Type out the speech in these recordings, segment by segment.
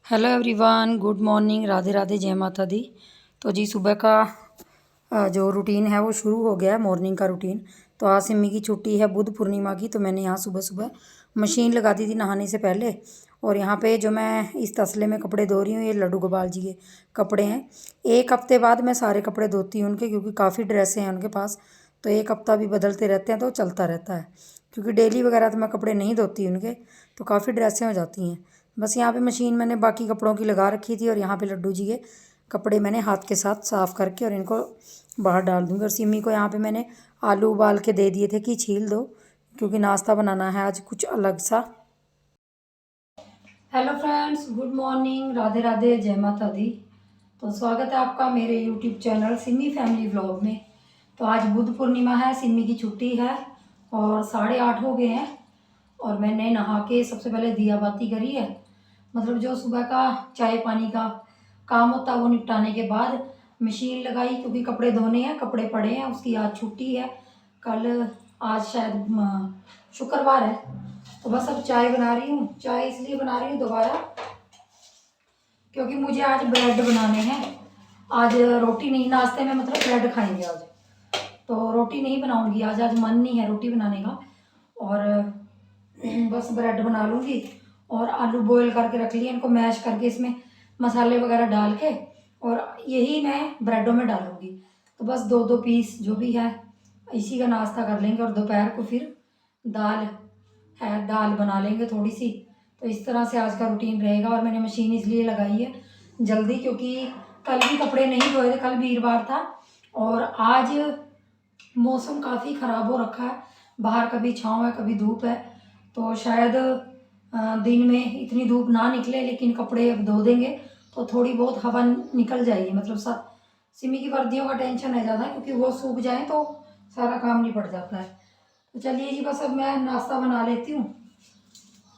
Hello everyone, good morning, Radhe Radhe, जय माता दी। तो जी सुबह का जो रूटीन है वो शुरू हो गया है, मॉर्निंग का रूटीन। तो आज सिमी की छुट्टी है बुद्ध पूर्णिमा की, तो मैंने यहाँ सुबह सुबह मशीन लगा दी थी नहाने से पहले। और यहाँ पे जो मैं इस तसले में कपड़े धो रही हूँ, ये लड्डू गोपाल जी के कपड़े हैं। एक हफ्ते बाद मैं सारे कपड़े धोती हूँ उनके, क्योंकि काफ़ी ड्रेसें हैं उनके पास। तो एक हफ्ता भी बदलते रहते हैं तो चलता रहता है, क्योंकि डेली वगैरह तो मैं कपड़े नहीं धोती उनके, तो काफ़ी ड्रेसें हो जाती हैं। बस यहाँ पे मशीन मैंने बाकी कपड़ों की लगा रखी थी, और यहाँ पे लड्डू जी के कपड़े मैंने हाथ के साथ साफ़ करके और इनको बाहर डाल दूँगी। और सिमी को यहाँ पे मैंने आलू उबाल के दे दिए थे कि छील दो, क्योंकि नाश्ता बनाना है आज कुछ अलग सा। Hello friends, good morning, Radhe Radhe, जय माता दी। तो स्वागत है आपका मेरे YouTube channel Simi family vlog में। तो आज बुद्ध पूर्णिमा है, सिमी की छुट्टी है और 8:30 हो गए हैं। और मैंने नहा के सबसे पहले दिया बाती करी है, मतलब जो सुबह का चाय पानी का काम होता है वो निपटाने के बाद मशीन लगाई, क्योंकि कपड़े धोने हैं, कपड़े पड़े हैं। उसकी आज छुट्टी है, कल आज शायद शुक्रवार है। तो बस अब चाय बना रही हूँ। चाय इसलिए बना रही हूँ दोबारा, क्योंकि मुझे आज ब्रेड बनाने हैं। आज रोटी नहीं, नाश्ते में मतलब ब्रेड खाएंगे आज, तो रोटी नहीं बनाऊंगी आज। आज मन नहीं है रोटी बनाने का, और बस ब्रेड बना लूँगी। और आलू बॉईल करके रख लिए, इनको मैश करके इसमें मसाले वगैरह डाल के, और यही मैं ब्रेडों में डालूँगी। तो बस दो दो पीस जो भी है इसी का नाश्ता कर लेंगे, और दोपहर को फिर दाल है, दाल बना लेंगे थोड़ी सी। तो इस तरह से आज का रूटीन रहेगा। और मैंने मशीन इसलिए लगाई है जल्दी, क्योंकि कल भी कपड़े नहीं धोए थे, कल वीरवार था। और आज मौसम काफ़ी ख़राब हो रखा है, बाहर कभी छाँव है कभी धूप है। तो शायद दिन में इतनी धूप ना निकले, लेकिन कपड़े अब धो देंगे तो थोड़ी बहुत हवा निकल जाएगी। मतलब सिमी की वर्दियों का टेंशन है ज़्यादा, क्योंकि वो सूख जाए तो सारा काम निपट जाता है। तो चलिए जी, बस अब मैं नाश्ता बना लेती हूँ।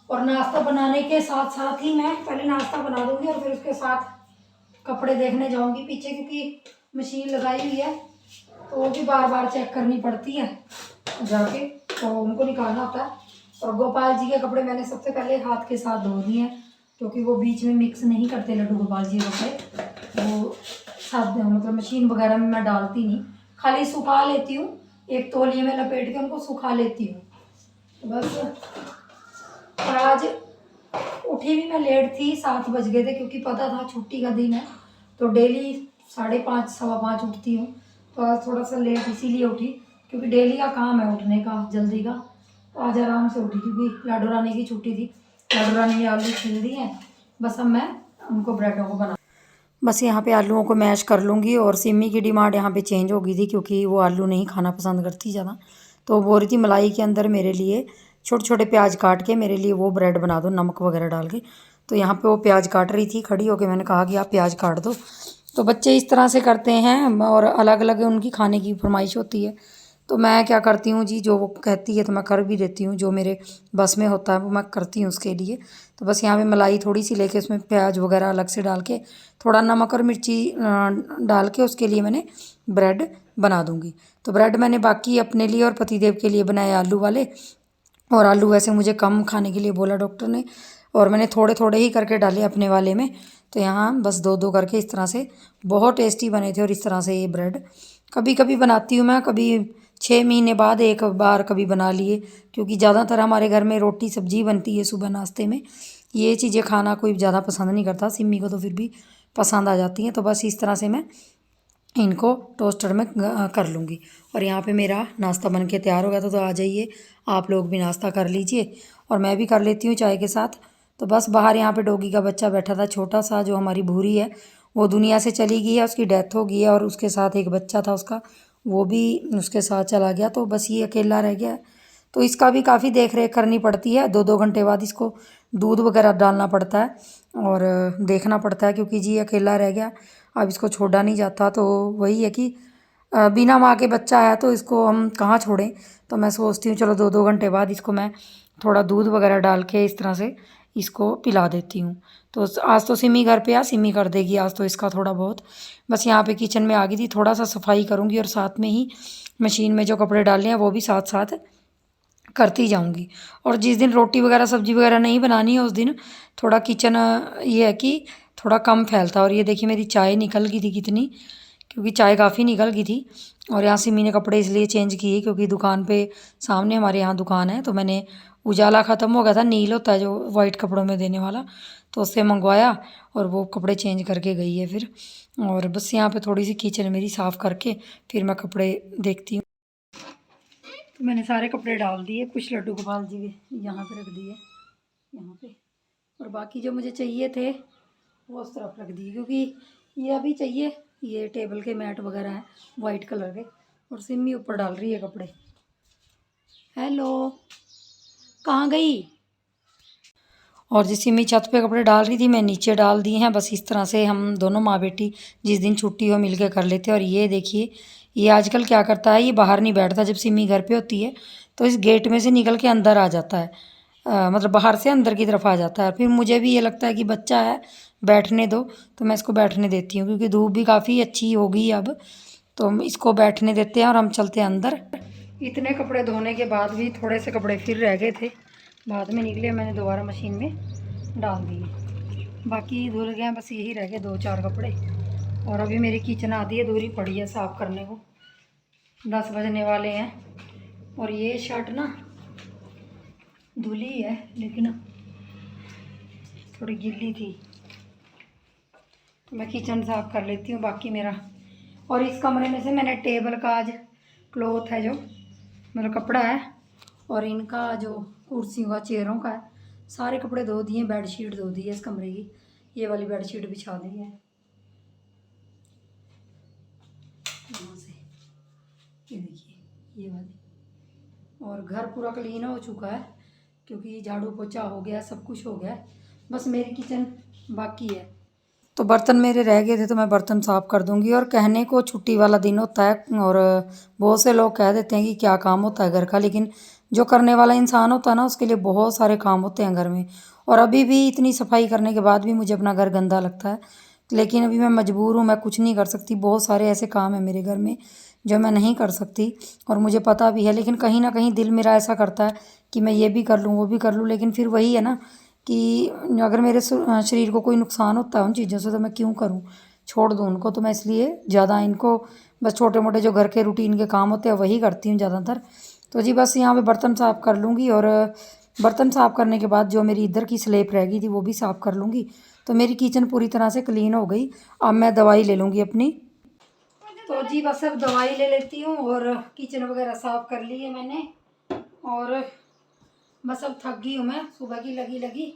और नाश्ता बनाने के साथ साथ ही मैं पहले नाश्ता बना दूँगी, और फिर उसके साथ कपड़े देखने जाऊँगी पीछे, क्योंकि मशीन लगाई हुई है तो वो भी बार बार चेक करनी पड़ती है जाके, तो उनको निकालना होता है। और गोपाल जी के कपड़े मैंने सबसे पहले हाथ के साथ धो दिए हैं, क्योंकि वो बीच में मिक्स नहीं करते लड्डू गोपाल जी के कपड़े। वो साथ मतलब मशीन वगैरह में मैं डालती नहीं, खाली सुखा लेती हूँ, एक तौलिए में लपेट के उनको सुखा लेती हूँ। तो बस। और आज उठी भी मैं लेट थी, 7 बज गए थे, क्योंकि पता था छुट्टी का दिन है। तो डेली 5:30 5:15 उठती हूँ, तो आज थोड़ा सा लेट इसीलिए उठी, क्योंकि डेली का काम है उठने का जल्दी का। तो आज आराम से उठी, क्योंकि लाडो रानी की छुट्टी थी। लाडो रानी ने आलू छील दिए हैं, बस अब मैं उनको ब्रेडों को बना, बस यहाँ पे आलूओं को मैश कर लूँगी। और सिमी की डिमांड यहाँ पे चेंज हो गई थी, क्योंकि वो आलू नहीं खाना पसंद करती ज़्यादा। तो वो बोल रही थी मलाई के अंदर मेरे लिए छोटे छोटे प्याज काट के मेरे लिए वो ब्रेड बना दो नमक वगैरह डाल के। तो यहाँ पे वो प्याज काट रही थी खड़ी होके, मैंने कहा कि आप प्याज काट दो। तो बच्चे इस तरह से करते हैं, और अलग अलग उनकी खाने की फरमाइश होती है। तो मैं क्या करती हूँ जी, जो वो कहती है तो मैं कर भी देती हूँ, जो मेरे बस में होता है वो मैं करती हूँ उसके लिए। तो बस यहाँ पे मलाई थोड़ी सी लेके उसमें प्याज वगैरह अलग से डाल के, थोड़ा नमक और मिर्ची डाल के उसके लिए मैंने ब्रेड बना दूँगी। तो ब्रेड मैंने बाकी अपने लिए और पतिदेव के लिए बनाए आलू वाले। और आलू वैसे मुझे कम खाने के लिए बोला डॉक्टर ने, और मैंने थोड़े थोड़े ही करके डाले अपने वाले में। तो यहाँ बस दो दो करके इस तरह से बहुत टेस्टी बने थे। और इस तरह से ये ब्रेड कभी कभी बनाती हूँ मैं, कभी 6 महीने बाद एक बार कभी बना लिए, क्योंकि ज़्यादातर हमारे घर में रोटी सब्जी बनती है सुबह नाश्ते में। ये चीज़ें खाना कोई ज़्यादा पसंद नहीं करता, सिमी को तो फिर भी पसंद आ जाती हैं। तो बस इस तरह से मैं इनको टोस्टर में कर लूँगी। और यहाँ पे मेरा नाश्ता बन के तैयार हो गया था। तो आ जाइए आप लोग भी नाश्ता कर लीजिए, और मैं भी कर लेती हूँ चाय के साथ। तो बस बाहर यहाँ पे डॉगी का बच्चा बैठा था छोटा सा, जो हमारी भूरी है, वो दुनिया से चली गई है, उसकी डेथ हो गई है। और उसके साथ एक बच्चा था उसका, वो भी उसके साथ चला गया। तो बस ये अकेला रह गया है। तो इसका भी काफ़ी देख रेख करनी पड़ती है, 2 2 घंटे बाद इसको दूध वगैरह डालना पड़ता है, और देखना पड़ता है, क्योंकि जी अकेला रह गया, अब इसको छोड़ा नहीं जाता। तो वही है कि बिना माँ के बच्चा है, तो इसको हम कहाँ छोड़ें। तो मैं सोचती हूँ चलो 2 2 घंटे बाद इसको मैं थोड़ा दूध वगैरह डाल के इस तरह से इसको पिला देती हूँ। तो आज तो सिमी घर पे सिमी कर देगी आज तो इसका थोड़ा बहुत। बस यहाँ पे किचन में आ गई थी, थोड़ा सा सफाई करूँगी, और साथ में ही मशीन में जो कपड़े डालने हैं वो भी साथ साथ करती जाऊंगी। और जिस दिन रोटी वगैरह सब्जी वगैरह नहीं बनानी है उस दिन थोड़ा किचन ये है कि थोड़ा कम फैलता है। और ये देखिए मेरी चाय निकल गई थी कितनी, क्योंकि चाय काफ़ी निकल गई थी। और यहाँ सिमी ने कपड़े इसलिए चेंज किए क्योंकि दुकान पे सामने हमारे यहाँ दुकान है, तो मैंने उजाला ख़त्म हो गया था, नील होता है जो वाइट कपड़ों में देने वाला, तो उससे मंगवाया और वो कपड़े चेंज करके गई है फिर। और बस यहाँ पे थोड़ी सी किचन मेरी साफ़ करके फिर मैं कपड़े देखती हूँ। तो मैंने सारे कपड़े डाल दिए, कुछ लड्डू गोपाल जी के यहाँ पे रख दिए यहाँ पे, और बाकी जो मुझे चाहिए थे वो उस तरफ रख दिए, क्योंकि ये अभी चाहिए, ये टेबल के मैट वगैरह हैं वाइट कलर के। और सिमी ऊपर डाल रही है कपड़े। हेलो, कहाँ गई? और जिस सिमी छत पे कपड़े डाल रही थी मैं नीचे डाल दिए हैं। बस इस तरह से हम दोनों माँ बेटी जिस दिन छुट्टी हो मिल के कर लेते हैं। और ये देखिए ये आजकल क्या करता है, ये बाहर नहीं बैठता जब सिमी घर पे होती है, तो इस गेट में से निकल के अंदर आ जाता है। मतलब बाहर से अंदर की तरफ आ जाता है। फिर मुझे भी ये लगता है कि बच्चा है बैठने दो, तो मैं इसको बैठने देती हूँ, क्योंकि धूप भी काफ़ी अच्छी हो गई अब, तो हम इसको बैठने देते हैं और हम चलते हैं अंदर। इतने कपड़े धोने के बाद भी थोड़े से कपड़े फिर रह गए थे, बाद में निकले, मैंने दोबारा मशीन में डाल दिए, बाकी धुल गए, बस यही रह गए 2-4 कपड़े। और अभी मेरी किचन आधी अधूरी पड़ी है साफ़ करने को, 10 बजने वाले हैं। और ये शर्ट ना धुली है लेकिन थोड़ी गिल्ली थी, तो मैं किचन साफ़ कर लेती हूँ बाकी मेरा। और इस कमरे में से मैंने टेबल का आज क्लॉथ है जो मतलब कपड़ा है, और इनका जो कुर्सियों का चेयरों का है, सारे कपड़े धो दिए। बेडशीट धो दी है इस कमरे की, ये वाली बेडशीट बिछा दी है यहाँ से, ये देखिए ये वाली। और घर पूरा क्लीन हो चुका है क्योंकि झाड़ू पोछा हो गया, सब कुछ हो गया, बस मेरी किचन बाकी है। तो बर्तन मेरे रह गए थे तो मैं बर्तन साफ़ कर दूंगी। और कहने को छुट्टी वाला दिन होता है, और बहुत से लोग कह देते हैं कि क्या काम होता है घर का, लेकिन जो करने वाला इंसान होता है ना उसके लिए बहुत सारे काम होते हैं घर में। और अभी भी इतनी सफाई करने के बाद भी मुझे अपना घर गंदा लगता है, लेकिन अभी मैं मजबूर हूँ, मैं कुछ नहीं कर सकती। बहुत सारे ऐसे काम हैं मेरे घर में जो मैं नहीं कर सकती, और मुझे पता भी है, लेकिन कहीं ना कहीं दिल मेरा ऐसा करता है कि मैं ये भी कर लूँ वो भी कर लूँ। लेकिन फिर वही है ना कि अगर मेरे शरीर को कोई नुकसान होता है उन चीज़ों से तो मैं क्यों करूं, छोड़ दूं उनको। तो मैं इसलिए ज़्यादा इनको बस छोटे मोटे जो घर के रूटीन के काम होते हैं वही करती हूँ ज़्यादातर। तो जी बस यहाँ पे बर्तन साफ़ कर लूँगी, और बर्तन साफ़ करने के बाद जो मेरी इधर की स्लेब रह गई थी वो भी साफ़ कर लूँगी, तो मेरी किचन पूरी तरह से क्लीन हो गई। अब मैं दवाई ले लूँगी अपनी। तो जी बस अब दवाई ले लेती हूँ, और किचन वगैरह साफ़ कर ली है मैंने, और बस अब थक गई हूँ मैं, सुबह की लगी लगी।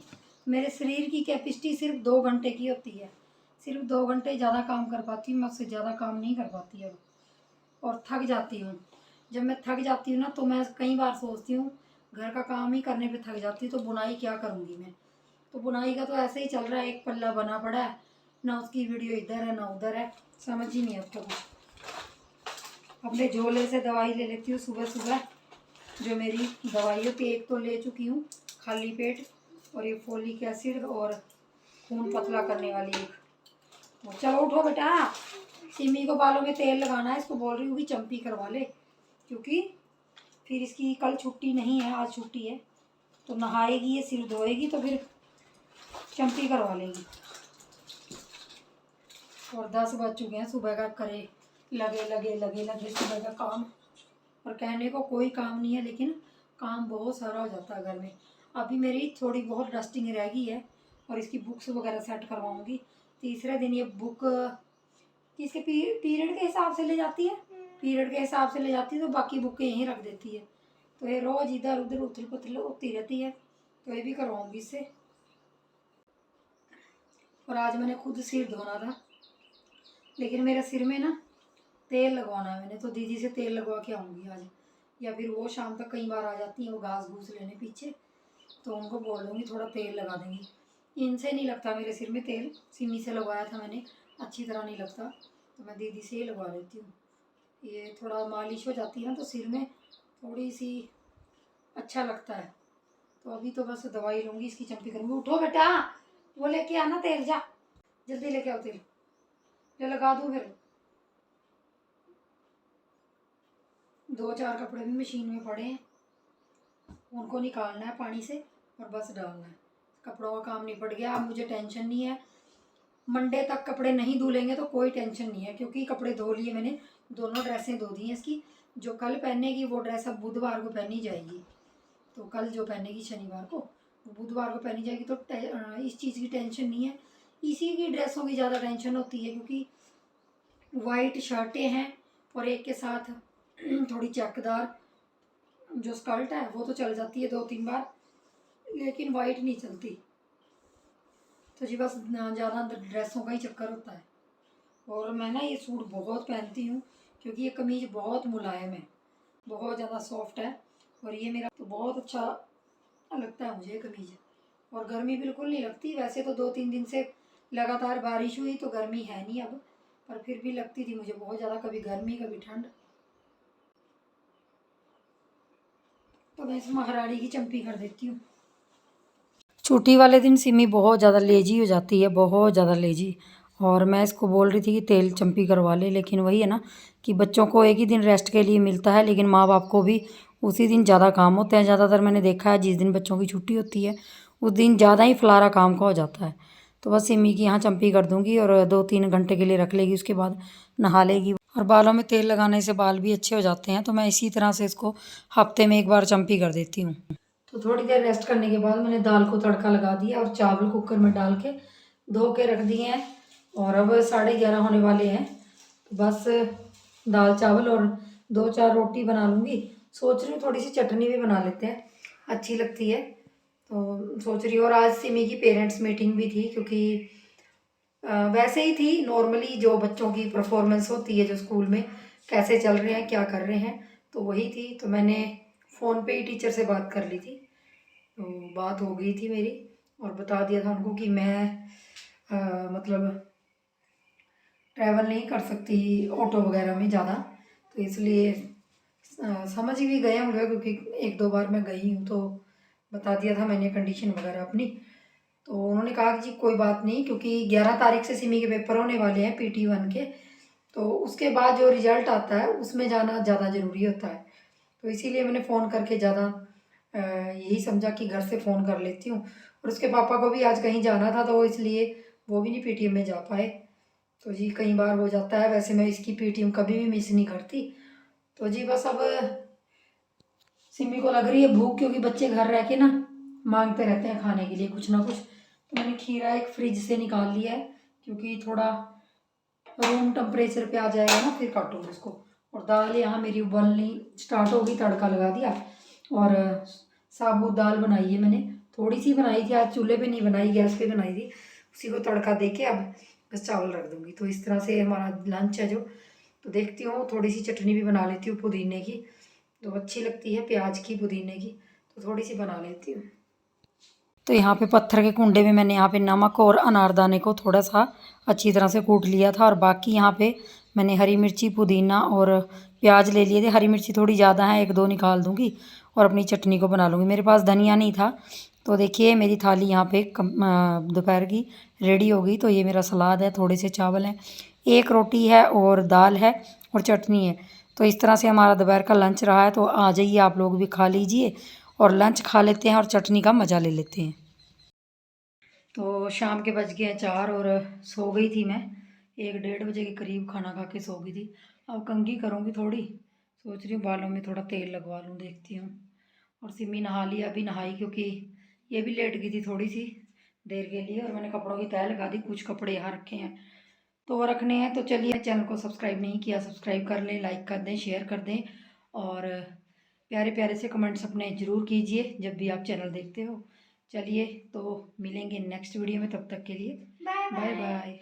मेरे शरीर की कैपेसिटी सिर्फ 2 घंटे की होती है, सिर्फ 2 घंटे ज़्यादा काम कर पाती हूँ मैं, उससे ज़्यादा काम नहीं कर पाती अब, और थक जाती हूँ। जब मैं थक जाती हूँ ना तो मैं कई बार सोचती हूँ घर का काम ही करने पे थक जाती हूँ तो बुनाई क्या करूँगी मैं। तो बुनाई का तो ऐसे ही चल रहा है, एक पल्ला बना पड़ा है, ना उसकी वीडियो इधर है ना उधर है, समझ ही नहीं आता कुछ। अपने झोले से दवाई ले लेती हूँ सुबह सुबह, जो मेरी दवाई होती है, एक तो ले चुकी हूँ खाली पेट, और ये फोलिक एसिड और खून पतला करने वाली एक। तो चलो उठो बेटा, सिमी को बालों में तेल लगाना है, इसको बोल रही हूँ कि चंपी करवा ले, क्योंकि फिर इसकी कल छुट्टी नहीं है, आज छुट्टी है, तो नहाएगी ये, सिर धोएगी तो फिर चंपी करवा लेगी। और 10 बज चुके हैं, सुबह का करे लगे लगे लगे लगे सुबह का काम। और कहने को कोई काम नहीं है लेकिन काम बहुत सारा हो जाता है घर में। अभी मेरी थोड़ी बहुत डस्टिंग रह गई है, और इसकी बुक्स वगैरह सेट करवाऊंगी। तीसरे दिन ये बुक किसके पीरियड के हिसाब से ले जाती है, पीरियड के हिसाब से ले जाती है, तो बाकी बुकें यहीं रख देती है, तो ये रोज़ इधर उधर उथल पुथल होती रहती है, तो ये भी करवाऊंगी इससे। और आज मैंने खुद सिर धोना था, लेकिन मेरे सिर में ना तेल लगवाना है मैंने, तो दीदी से तेल लगवा के आऊँगी आज, या फिर वो शाम तक कई बार आ जाती हैं वो घास घूस लेने पीछे, तो उनको बोल दूँगी थोड़ा तेल लगा देंगी। इनसे नहीं लगता मेरे सिर में तेल, सिमी से लगवाया था मैंने, अच्छी तरह नहीं लगता, तो मैं दीदी से ही लगवा लेती हूँ। ये थोड़ा मालिश हो जाती है ना तो सिर में थोड़ी सी अच्छा लगता है। तो अभी तो बस दवाई लूँगी, इसकी चंपी करूँगी। उठो बेटा, वो लेके आना तेल, जा जल्दी लेके आओ तेल, जो लगा दूँ फिर। 2-4 कपड़े भी मशीन में पड़े हैं, उनको निकालना है पानी से और बस डालना है। कपड़ों का काम निपट गया। अब मुझे टेंशन नहीं है, मंडे तक कपड़े नहीं धुलेंगे तो कोई टेंशन नहीं है, क्योंकि कपड़े धो लिए मैंने, दोनों ड्रेसें धो दी हैं इसकी। जो कल पहनेगी वो ड्रेस अब बुधवार को पहनी जाएगी, तो कल जो पहनेगी शनिवार को वो बुधवार को पहनी जाएगी। तो इस चीज़ की टेंशन नहीं है। इसी की ड्रेसों की ज़्यादा टेंशन होती है, क्योंकि वाइट शर्टें हैं और एक के साथ थोड़ी चेकदार जो स्कर्ट है वो तो चल जाती है 2-3 बार, लेकिन वाइट नहीं चलती। तो जी बस ज़्यादा ड्रेसों का ही चक्कर होता है। और मैं ना ये सूट बहुत पहनती हूँ, क्योंकि ये कमीज़ बहुत मुलायम है, बहुत ज़्यादा सॉफ्ट है, और ये मेरा तो बहुत अच्छा लगता है मुझे ये कमीज़। और गर्मी बिल्कुल नहीं लगती। वैसे तो 2-3 दिन से लगातार बारिश हुई तो गर्मी है नहीं अब, पर फिर भी लगती थी मुझे बहुत ज़्यादा, कभी गर्मी कभी ठंड। तो मैं इस महारानी की चंपी कर देती हूँ। छुट्टी वाले दिन सिमी बहुत ज़्यादा लेजी हो जाती है, बहुत ज़्यादा लेजी। और मैं इसको बोल रही थी कि तेल चंपी करवा ले, लेकिन वही है ना कि बच्चों को एक ही दिन रेस्ट के लिए मिलता है, लेकिन माँ बाप को भी उसी दिन ज़्यादा काम होते हैं। ज़्यादातर मैंने देखा है जिस दिन बच्चों की छुट्टी होती है उस दिन ज़्यादा ही फलारा काम का हो जाता है। तो बस सिमी की यहाँ चंपी कर दूँगी और 2-3 घंटे के लिए रख लेगी, उसके बाद नहा लेगी। और बालों में तेल लगाने से बाल भी अच्छे हो जाते हैं, तो मैं इसी तरह से इसको हफ्ते में एक बार चंपी कर देती हूँ। तो थोड़ी देर रेस्ट करने के बाद मैंने दाल को तड़का लगा दिया और चावल कुकर में डाल के धो के रख दिए हैं। और अब 11:30 होने वाले हैं, तो बस दाल चावल और 2-4 रोटी बना लूँगी। सोच रही हूँ थोड़ी सी चटनी भी बना लेते हैं, अच्छी लगती है, तो सोच रही हूँ। और आज सिमी की पेरेंट्स मीटिंग भी थी, क्योंकि वैसे ही थी नॉर्मली जो बच्चों की परफॉर्मेंस होती है, जो स्कूल में कैसे चल रहे हैं क्या कर रहे हैं, तो वही थी। तो मैंने फ़ोन पे ही टीचर से बात कर ली थी, तो बात हो गई थी मेरी, और बता दिया था उनको कि मैं मतलब ट्रैवल नहीं कर सकती ऑटो वगैरह में ज़्यादा, तो इसलिए समझ भी गए होंगे, क्योंकि 1-2 बार मैं गई हूँ, तो बता दिया था मैंने कंडीशन वगैरह अपनी। तो उन्होंने कहा कि जी कोई बात नहीं, क्योंकि 11 तारीख से सिमी के पेपर होने वाले हैं PT1 के, तो उसके बाद जो रिज़ल्ट आता है उसमें जाना ज़्यादा ज़रूरी होता है। तो इसीलिए मैंने फ़ोन करके ज़्यादा यही समझा कि घर से फ़ोन कर लेती हूँ। और उसके पापा को भी आज कहीं जाना था, तो इसलिए वो भी नहीं PTM में जा पाए। तो जी कई बार हो जाता है, वैसे मैं इसकी PTM कभी भी मिस नहीं करती। तो जी बस अब सिमी को लग रही है भूख, क्योंकि बच्चे घर रह के ना मांगते रहते हैं खाने के लिए कुछ ना कुछ। तो मैंने खीरा एक फ्रिज से निकाल लिया है, क्योंकि थोड़ा रूम टेम्परेचर पे आ जाएगा ना, फिर काटूंगी उसको। और दाल यहाँ मेरी उबलनी स्टार्ट हो गई, तड़का लगा दिया। और साबुत दाल बनाई है मैंने, थोड़ी सी बनाई थी आज, चूल्हे पे नहीं बनाई, गैस पे बनाई थी। उसी को तड़का दे के अब बस चावल रख दूँगी। तो इस तरह से हमारा लंच है जो। तो देखती हूँ थोड़ी सी चटनी भी बना लेती हूँ पुदीने की, तो अच्छी लगती है प्याज की पुदीने की, तो थोड़ी सी बना लेती हूँ। तो यहाँ पे पत्थर के कुंडे में मैंने यहाँ पे नमक और अनारदाने को थोड़ा सा अच्छी तरह से कूट लिया था, और बाकी यहाँ पे मैंने हरी मिर्ची पुदीना और प्याज ले लिए थे। हरी मिर्ची थोड़ी ज़्यादा है, 1-2 निकाल दूँगी और अपनी चटनी को बना लूँगी। मेरे पास धनिया नहीं था, तो देखिए मेरी थाली यहाँ पे दोपहर की रेडी हो गई। तो ये मेरा सलाद है, थोड़े से चावल हैं, 1 रोटी है और दाल है और चटनी है। तो इस तरह से हमारा दोपहर का लंच रहा है। तो आ जाइए आप लोग भी खा लीजिए, और लंच खा लेते हैं और चटनी का मज़ा ले लेते हैं। तो शाम के बज गए हैं 4 और सो गई थी मैं 1-1:30 बजे के करीब, खाना खा के सो गई थी। अब कंघी करूँगी थोड़ी, सोच रही हूँ बालों में थोड़ा तेल लगवा लूँ, देखती हूँ। और सिमी नहा ली, अभी नहाई, क्योंकि ये भी लेट गई थी थोड़ी सी देर के लिए। और मैंने कपड़ों की तह लगा दी, कुछ कपड़े यहाँ रखे हैं तो वो रखने हैं। तो चलिए, चैनल को सब्सक्राइब नहीं किया सब्सक्राइब कर लें, लाइक कर दें, शेयर कर दें, और प्यारे प्यारे से कमेंट्स अपने ज़रूर कीजिए जब भी आप चैनल देखते हो। चलिए, तो मिलेंगे नेक्स्ट वीडियो में, तब तक के लिए बाय बाय।